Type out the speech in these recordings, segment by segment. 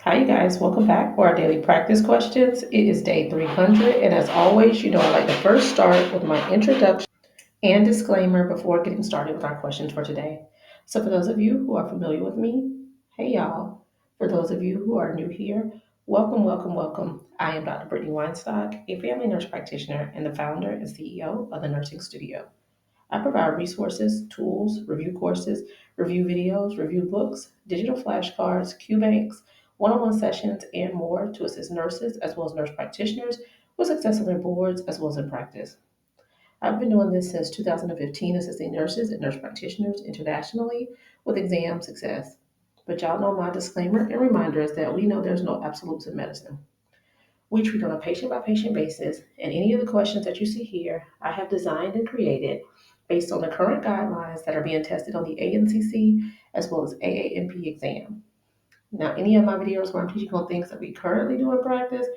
Hi, you guys. Welcome back for our daily practice questions. It is day 300, and as always, I like to first start with my introduction and disclaimer before getting started with our questions for today. So, for those of you who are familiar with me, hey y'all. For those of you who are new here, welcome, welcome, welcome. I am Dr. Brittany Weinstock, a family nurse practitioner and the founder and CEO of the Nursing Studio. I provide resources, tools, review courses, review videos, review books, digital flashcards, Q banks, one on one sessions, and more to assist nurses as well as nurse practitioners with success on their boards as well as in practice. I've been doing this since 2015, assisting nurses and nurse practitioners internationally with exam success. But y'all know my disclaimer and reminder is that we know there's no absolutes in medicine. We treat on a patient by patient basis, and any of the questions that you see here, I have designed and created based on the current guidelines that are being tested on the ANCC as well as AANP exam. Now, any of my videos where I'm teaching on things that we currently do in practice,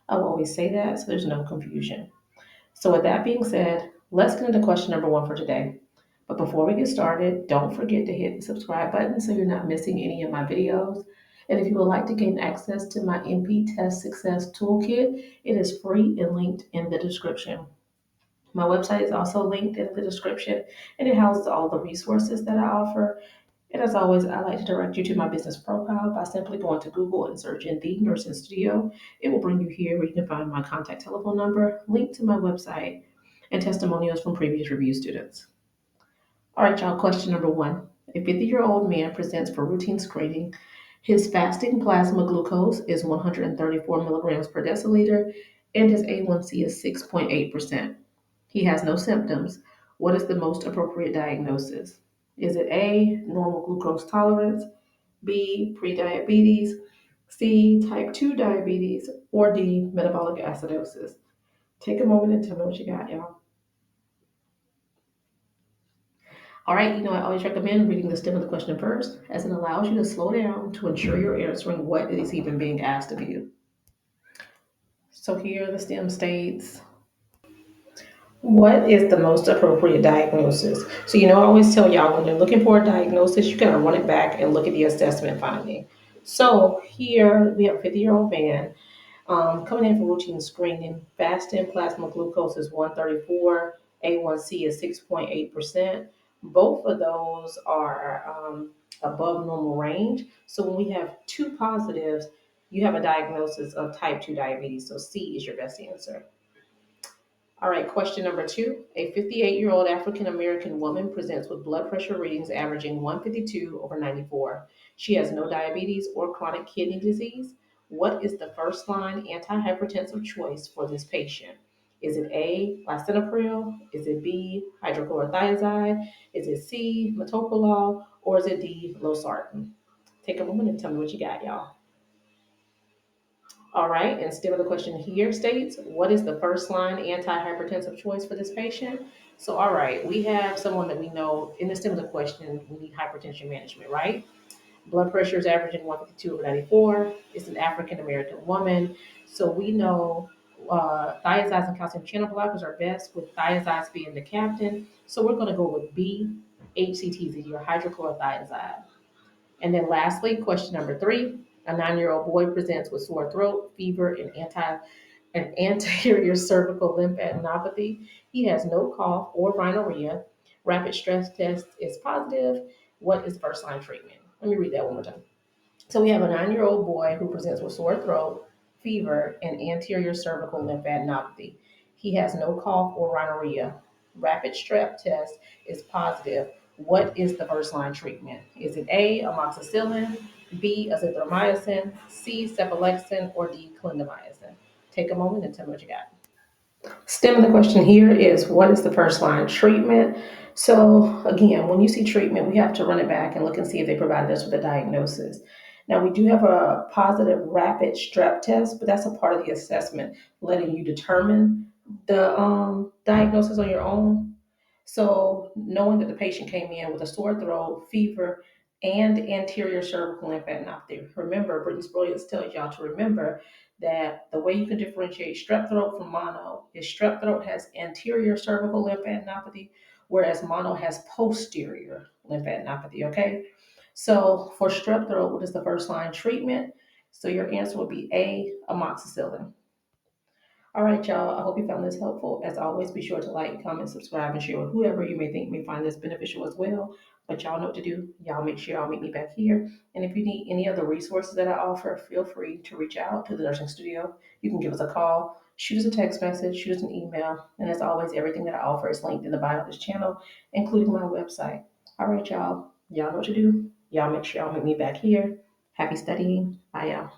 I will always say that so there's no confusion. So, with that being said, let's get into question number one for today. But before we get started, don't forget to hit the subscribe button so you're not missing any of my videos. And if you would like to gain access to my NP Test Success Toolkit, it is free and linked in the description. My website is also linked in the description and it houses all the resources that I offer. And as always, I like to direct you to my business profile by simply going to Google and searching The Nursing Studio. It will bring you here where you can find my contact telephone number, link to my website, and testimonials from previous review students. All right, y'all, question number one. A 50-year-old man presents for routine screening. His fasting plasma glucose is 134 milligrams per deciliter, and his A1C is 6.8%. He has no symptoms. What is the most appropriate diagnosis? Is it A, normal glucose tolerance, B, prediabetes, C, type 2 diabetes, or D, metabolic acidosis? Take a moment and tell me what you got, y'all. All right, I always recommend reading the stem of the question first, as it allows you to slow down to ensure you're answering what is even being asked of you. So here the stem states, what is the most appropriate diagnosis? So, I always tell y'all when you're looking for a diagnosis, you gotta run it back and look at the assessment finding. So here we have a 50-year-old man coming in for routine screening. Fasting plasma glucose is 134, A1C is 6.8%. Both of those are above normal range. So when we have two positives, you have a diagnosis of type 2 diabetes. So C is your best answer. All right, question number two. A 58-year-old African American woman presents with blood pressure readings averaging 152 over 94. She has no diabetes or chronic kidney disease. What is the first line antihypertensive choice for this patient? Is it A, lisinopril? Is it B, hydrochlorothiazide? Is it C, metoprolol? Or is it D, losartan? Take a moment and tell me what you got, y'all. All right, and still the question here states, what is the first line antihypertensive choice for this patient? So, all right, we have someone that we know in the stem of the question, we need hypertension management, right? Blood pressure is averaging 152 over 94. It's an African American woman. So we know thiazides and calcium channel blockers are best, with thiazides being the captain. So we're going to go with B, HCTZ, your hydrochlorothiazide. And then lastly, question number three. A 9-year-old boy presents with sore throat, fever, and anterior cervical lymphadenopathy. He has no cough or rhinorrhea. Rapid stress test is positive. What is first line treatment? Let me read that one more time. So we have a 9-year-old boy who presents with sore throat, fever, and anterior cervical lymphadenopathy. He has no cough or rhinorrhea. Rapid strep test is positive. What is the first line treatment? Is it A, amoxicillin, B, azithromycin, C, cephalexin, or D, clindamycin? Take a moment and tell me what you got. Stem of the question here is, what is the first line treatment? So again, when you see treatment, we have to run it back and look and see if they provided us with a diagnosis. Now we do have a positive rapid strep test, but that's a part of the assessment, letting you determine the diagnosis on your own. So knowing that the patient came in with a sore throat, fever, and anterior cervical lymphadenopathy. Remember, Brittany Sproyas tells y'all to remember that the way you can differentiate strep throat from mono is strep throat has anterior cervical lymphadenopathy, whereas mono has posterior lymphadenopathy, okay? So for strep throat, what is the first line treatment? So your answer will be A, amoxicillin. All right, y'all. I hope you found this helpful. As always, be sure to like, comment, subscribe, and share with whoever you may think may find this beneficial as well. But y'all know what to do. Y'all make sure y'all meet me back here. And if you need any other resources that I offer, feel free to reach out to the nursing studio. You can give us a call, shoot us a text message, shoot us an email. And as always, everything that I offer is linked in the bio of this channel, including my website. All right, y'all. Y'all know what to do. Y'all make sure y'all meet me back here. Happy studying. Bye, y'all.